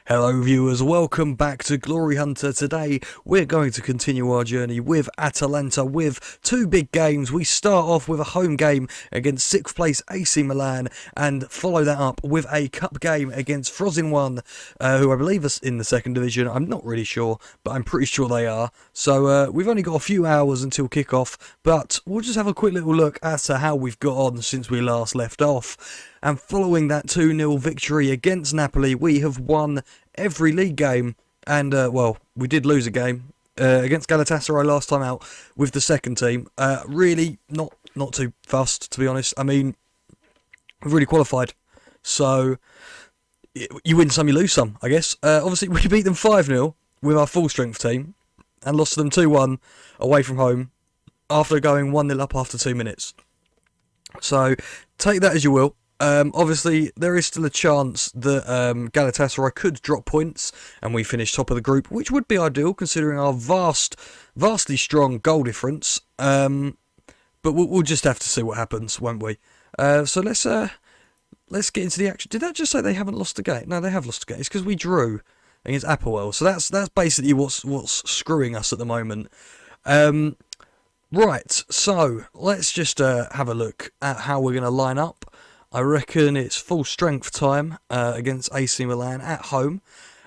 Hello viewers, welcome back to Glory Hunter. Today we're going to continue our journey with Atalanta with two big games. We start off with a home game against 6th place AC Milan and follow that up with a cup game against Frosinone, who I believe is in the second division. I'm not really sure, but I'm pretty sure they are. So we've only got a few hours until kickoff, but we'll just have a quick little look as to how we've got on since we last left off. And following that 2-0 victory against Napoli, we have won every league game. And, well, we did lose a game against Galatasaray last time out with the second team. Really not too fussed, to be honest. I mean, we've really qualified. So, you win some, you lose some, I guess. Obviously, we beat them 5-0 with our full-strength team and lost to them 2-1 away from home after going 1-0 up after 2 minutes. So, take that as you will. Obviously, there is still a chance that Galatasaray could drop points and we finish top of the group, which would be ideal considering our vastly strong goal difference. But we'll just have to see what happens, won't we? So let's get into the action. Did that just say they haven't lost a game? No, they have lost a game. It's because we drew against Applewell. So that's basically what's screwing us at the moment. Right, so let's just have a look at how we're going to line up. I reckon it's full strength time against AC Milan at home.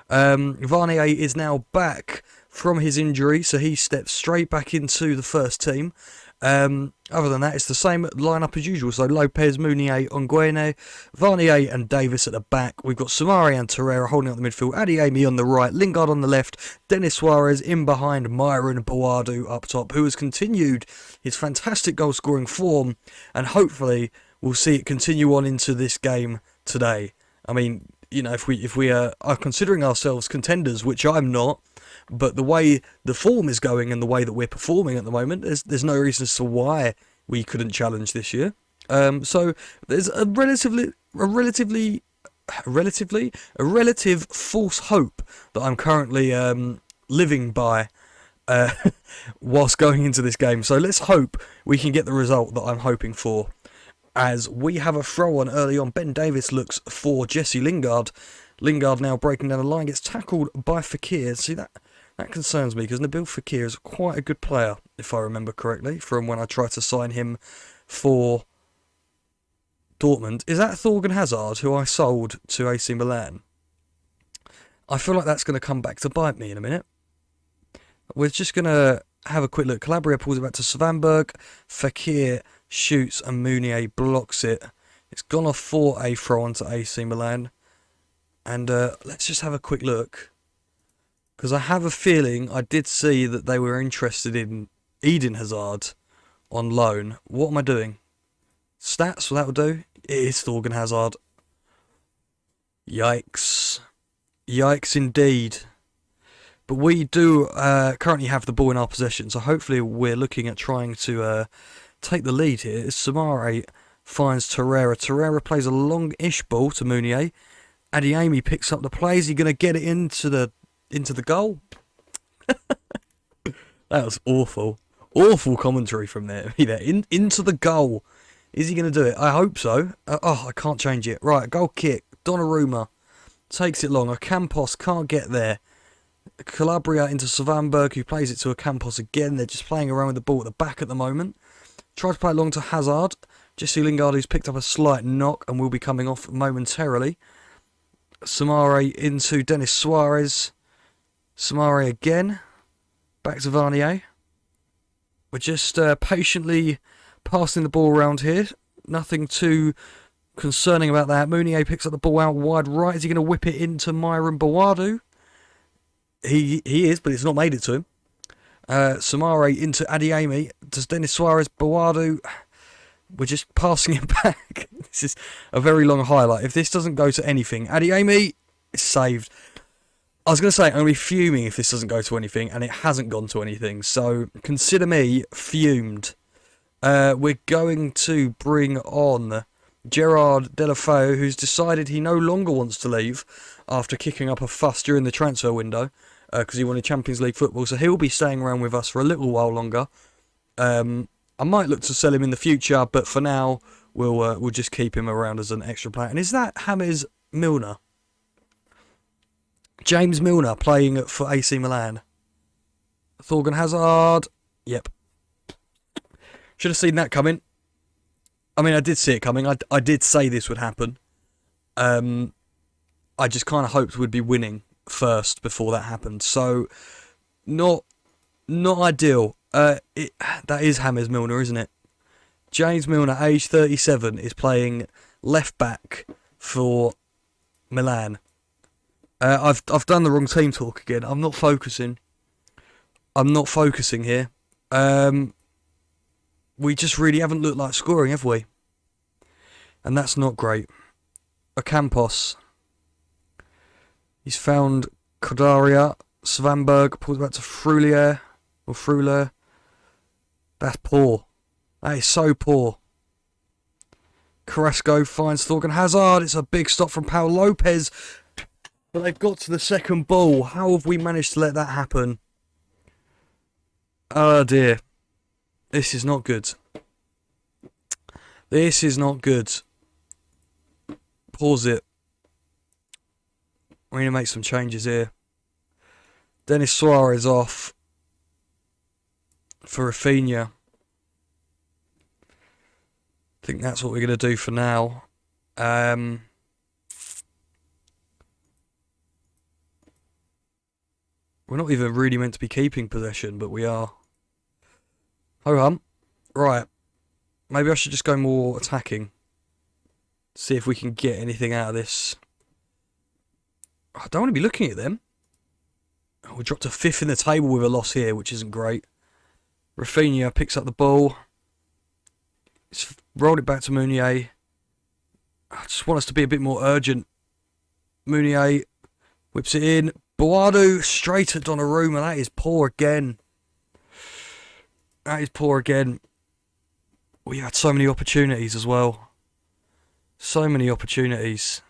Varnier is now back from his injury, so he steps straight back into the first team. Other than that, it's the same lineup as usual. So Lopez, Mounier, Onguene, Varnier and Davis at the back. We've got Samari and Torreira holding up the midfield, Adeyemi on the right, Lingard on the left, Denis Suarez in behind, Myron Boadu up top, who has continued his fantastic goal-scoring form, and hopefully we'll see it continue on into this game today. I mean, you know, if we are considering ourselves contenders, which I'm not, but the way the form is going and the way that we're performing at the moment, there's no reason as to why we couldn't challenge this year. So there's a relative false hope that I'm currently living by whilst going into this game. So let's hope we can get the result that I'm hoping for. As we have a throw on early on, Ben Davis looks for Jesse Lingard. Lingard now breaking down the line, gets tackled by Fekir. See, that concerns me because Nabil Fekir is quite a good player, if I remember correctly, from when I tried to sign him for Dortmund. Is that Thorgan Hazard, who I sold to AC Milan? I feel like that's going to come back to bite me in a minute. We're just going to have a quick look. Calabria pulls it back to Svanberg. Fekir shoots and Mounier blocks it. It's gone off for a throw on to AC Milan. And let's just have a quick look. Because I have a feeling I did see that they were interested in Eden Hazard on loan. What am I doing? Stats, well, that will do. It is Thorgan Hazard. Yikes. Yikes indeed. But we do currently have the ball in our possession, so hopefully we're looking at trying to take the lead here. Samare finds Torreira. Torreira plays a long-ish ball to Mounier. Adeyemi picks up the play. Is he going to get it into the goal? That was awful. Awful commentary from there. Into the goal. Is he going to do it? I hope so. I can't change it. Right, goal kick. Donnarumma takes it long. Ocampos can't get there. Calabria into Svanberg, who plays it to Ocampos again. They're just playing around with the ball at the back at the moment. Tries to play it long to Hazard. Jesse Lingard, who's picked up a slight knock and will be coming off momentarily. Samare into Denis Suarez. Samare again. Back to Varnier. We're just patiently passing the ball around here. Nothing too concerning about that. Mounier picks up the ball out wide right. Is he going to whip it into Myron Boadu? He is, but it's not made it to him. Samare into Adeyemi. Does Denis Suarez, Boadu? We're just passing it back. This is a very long highlight. If this doesn't go to anything, Adeyemi is saved. I was going to say, I'm going to be fuming if this doesn't go to anything, and it hasn't gone to anything. So consider me fumed. We're going to bring on Gerard Delafeu, who's decided he no longer wants to leave after kicking up a fuss during the transfer window because he wanted Champions League football. So he'll be staying around with us for a little while longer. I might look to sell him in the future, but for now we'll just keep him around as an extra player. And is that James Milner? James Milner playing for AC Milan. Thorgan Hazard. Yep. Should have seen that coming. I mean, I did see it coming. I did say this would happen. I just kind of hoped we'd be winning first before that happened. So, not ideal. That is James Milner, isn't it? James Milner, age 37, is playing left back for Milan. I've done the wrong team talk again. I'm not focusing here. We just really haven't looked like scoring, have we? And that's not great. Ocampos. He's found Kodaria. Svanberg pulls back to Frulier. That's poor. That is so poor. Carrasco finds Thorgan Hazard. It's a big stop from Paul Lopez. But they've got to the second ball. How have we managed to let that happen? Oh dear. This is not good. This is not good. Pause it. We're going to make some changes here. Denis Suarez off for Rafinha. I think that's what we're going to do for now. We're not even really meant to be keeping possession, but we are. Ho-hum. Right. Maybe I should just go more attacking. See if we can get anything out of this. I don't want to be looking at them. We dropped to 5th in the table with a loss here, which isn't great. Rafinha picks up the ball. He's rolled it back to Meunier. I just want us to be a bit more urgent. Meunier whips it in. Boadu straight at Donnarumma. That is poor again. That is poor again. We had so many opportunities as well. So many opportunities.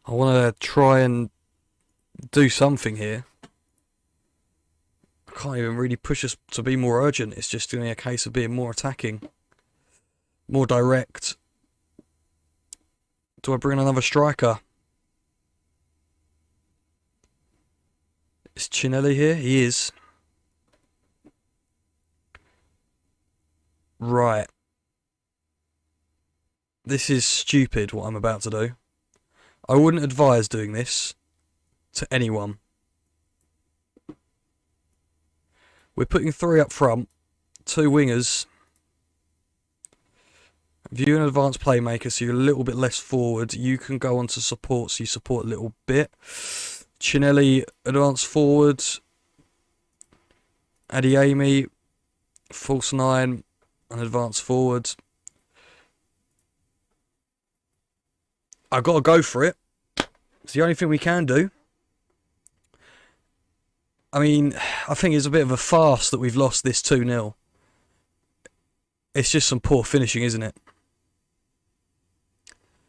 I want to try and do something here. I can't even really push us to be more urgent. It's just going to be a case of being more attacking. More direct. Do I bring in another striker? Is Chinelli here? He is. Right. This is stupid what I'm about to do. I wouldn't advise doing this to anyone. We're putting 3 up front, 2 wingers. If you're an advanced playmaker, so you're a little bit less forward, you can go on to support, so you support a little bit. Chinelli, advanced forward. Adeyemi, false 9, and advanced forward. I've got to go for it. It's the only thing we can do. I mean, I think it's a bit of a farce that we've lost this 2-0. It's just some poor finishing, isn't it?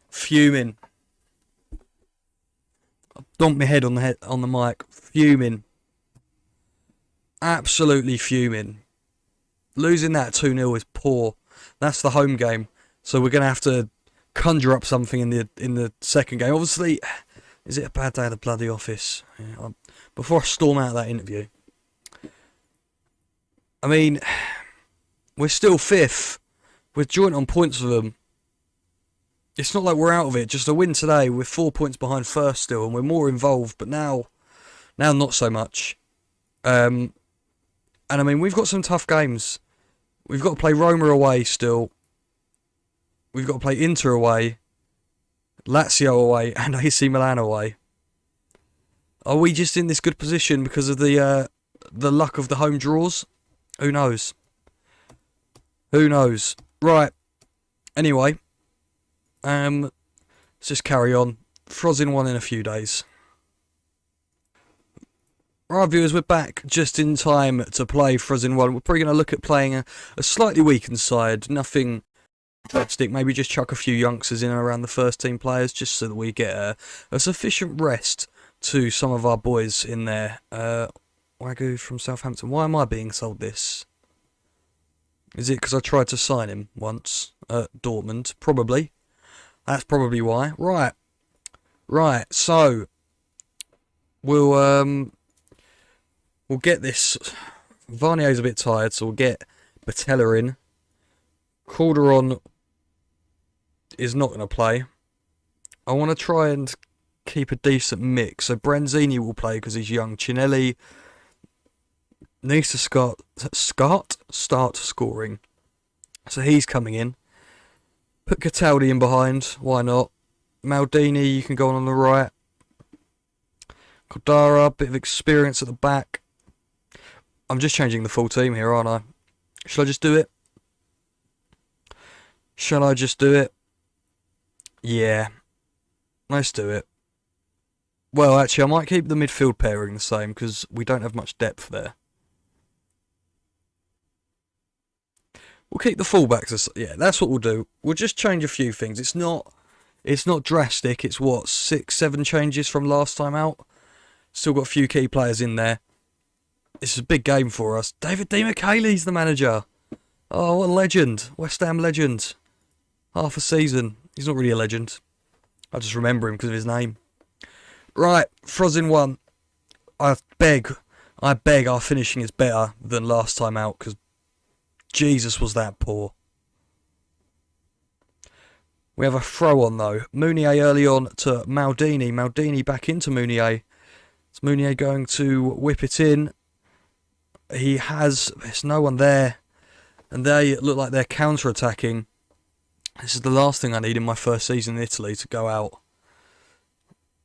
Fuming. I dumped my head on the mic. Fuming. Absolutely fuming. Losing that 2-0 is poor. That's the home game. So we're going to have to conjure up something in the second game. Obviously, is it a bad day at the bloody office? Yeah, before I storm out of that interview. I mean, we're still 5th. We're joint on points with them. It's not like we're out of it. Just a win today. We're 4 points behind first still, and we're more involved. But now not so much. And I mean, we've got some tough games. We've got to play Roma away still. We've got to play Inter away, Lazio away, and AC Milan away. Are we just in this good position because of the luck of the home draws? Who knows? Who knows? Right. Anyway, let's just carry on. Frozin 1 in a few days. Right, viewers, we're back just in time to play Frozin 1. We're probably going to look at playing a slightly weakened side. Nothing fantastic. Maybe just chuck a few youngsters in and around the first team players just so that we get a sufficient rest to some of our boys in there. Wagyu from Southampton. Why am I being sold this? Is it because I tried to sign him once at Dortmund? Probably. That's probably why. Right. So, We'll we'll get this. Varnier's a bit tired, so we'll get Batella in. Calderon is not going to play. I want to try and keep a decent mix. So Branzini will play because he's young. Cinelli needs to start scoring. So he's coming in. Put Cataldi in behind. Why not? Maldini, you can go on the right. Kodara, bit of experience at the back. I'm just changing the full team here, aren't I? Shall I just do it? Shall I just do it? Yeah. Let's do it. Well, actually, I might keep the midfield pairing the same because we don't have much depth there. We'll keep the fullbacks. Yeah, that's what we'll do. We'll just change a few things. It's not drastic. It's what, 6, 7 changes from last time out. Still got a few key players in there. This is a big game for us. David Di Michele's the manager. Oh, what a legend. West Ham legend. Half a season. He's not really a legend. I just remember him because of his name. Right, Frozin 1. I beg our finishing is better than last time out because Jesus was that poor. We have a throw on though. Mounier early on to Maldini. Maldini back into Mounier. Is Mounier going to whip it in? There's no one there. And they look like they're counter-attacking. This is the last thing I need in my first season in Italy to go out.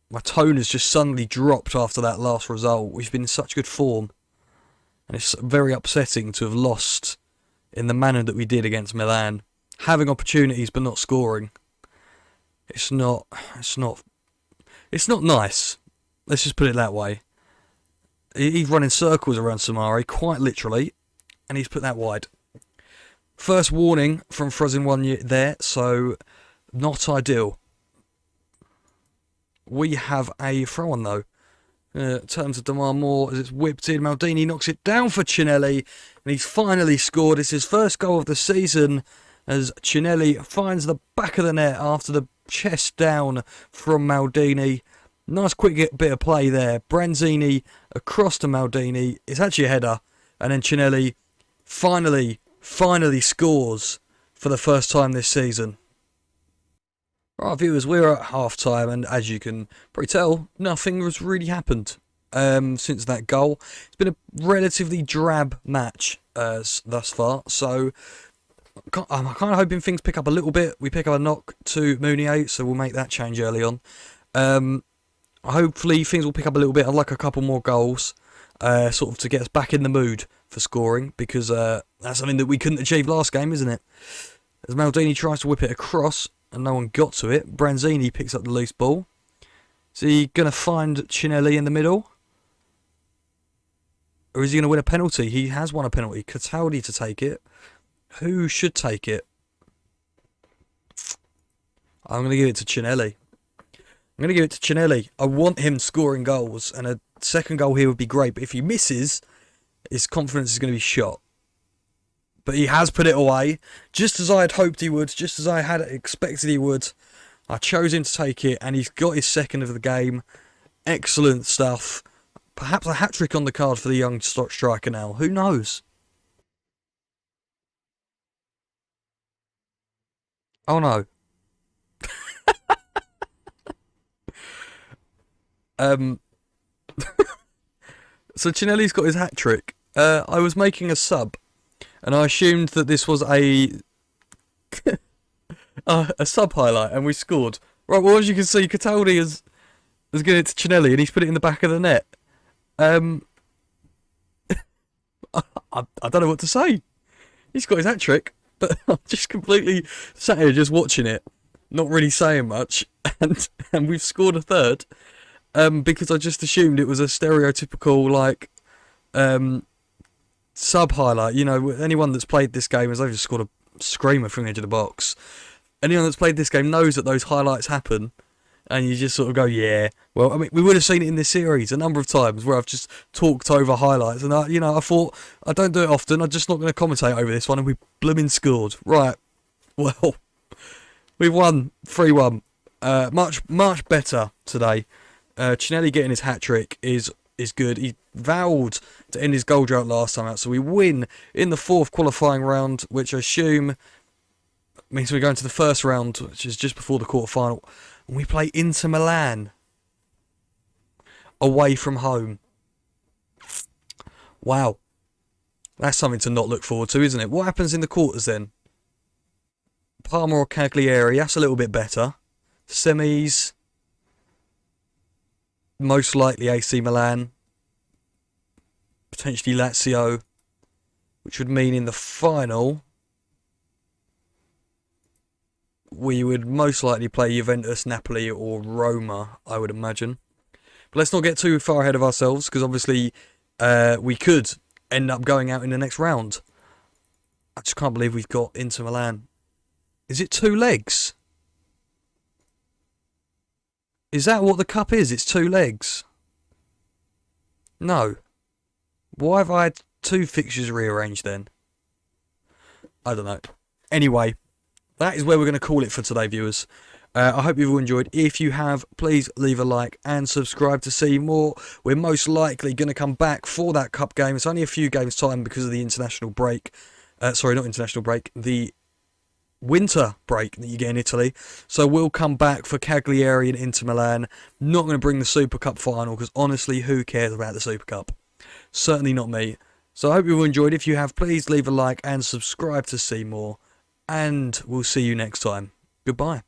My tone has just suddenly dropped after that last result. We've been in such good form. And it's very upsetting to have lost in the manner that we did against Milan. Having opportunities but not scoring. It's not nice. Let's just put it that way. He's running circles around Samari, quite literally, and he's put that wide. First warning from Frozin 1 there, so not ideal. We have a throw on though. Turns to demand more as it's whipped in. Maldini knocks it down for Cinelli, and he's finally scored. It's his first goal of the season as Cinelli finds the back of the net after the chest down from Maldini. Nice quick bit of play there. Branzini across to Maldini. It's actually a header. And then Cinelli finally scores for the first time this season. Right, viewers, we're at half-time, and as you can probably tell, nothing has really happened since that goal. It's been a relatively drab match thus far, so I'm kind of hoping things pick up a little bit. We pick up a knock to Mounier, so we'll make that change early on. Hopefully things will pick up a little bit. I'd like a couple more goals, sort of to get us back in the mood for scoring, because that's something that we couldn't achieve last game, isn't it? As Maldini tries to whip it across, and no one got to it. Branzini picks up the loose ball. Is he going to find Cinelli in the middle? Or is he going to win a penalty? He has won a penalty. Cataldi to take it. Who should take it? I'm going to give it to Cinelli. I want him scoring goals, and a second goal here would be great. But if he misses, his confidence is going to be shot. But he has put it away, just as I had hoped he would, just as I had expected he would. I chose him to take it, and he's got his second of the game. Excellent stuff. Perhaps a hat-trick on the card for the young striker now. Who knows? Oh no. So Cinelli's got his hat-trick. I was making a sub, and I assumed that this was a sub highlight, and we scored. Right, well, as you can see, Cataldi has given it to Cinelli, and he's put it in the back of the net. I don't know what to say. He's got his hat-trick, but I'm just completely sat here just watching it, not really saying much, and we've scored a third, because I just assumed it was a stereotypical, like, sub highlight. You know, anyone that's played this game, as I've just scored a screamer from the edge of the box, anyone that's played this game knows that those highlights happen, and you just sort of go, yeah. Well, I mean, we would have seen it in this series a number of times where I've just talked over highlights, and I thought, I don't do it often, I'm just not going to commentate over this one, and we blooming scored. Right, well, we've won 3-1. Much better today. Chinelli getting his hat-trick is good. He vowed to end his goal drought last time out, so we win in the 4th qualifying round, which I assume means we're going to the first round, which is just before the quarter-final. And we play Inter Milan away from home. Wow. That's something to not look forward to, isn't it? What happens in the quarters then? Parma or Cagliari, that's a little bit better. Semis, most likely AC Milan. Potentially Lazio, which would mean in the final we would most likely play Juventus, Napoli or Roma, I would imagine. But let's not get too far ahead of ourselves, because obviously we could end up going out in the next round. I just can't believe we've got Inter Milan. Is it 2 legs? Is that what the cup is? It's 2 legs? No. Why have I had 2 fixtures rearranged then? I don't know. Anyway, that is where we're going to call it for today, viewers. I hope you've all enjoyed. If you have, please leave a like and subscribe to see more. We're most likely going to come back for that cup game. It's only a few games' time because of the international break. Sorry, not international break. The winter break that you get in Italy. So we'll come back for Cagliari and Inter Milan. Not going to bring the Super Cup final because honestly, who cares about the Super Cup? Certainly not me. So I hope you've enjoyed. If you have, please leave a like and subscribe to see more. And we'll see you next time. Goodbye.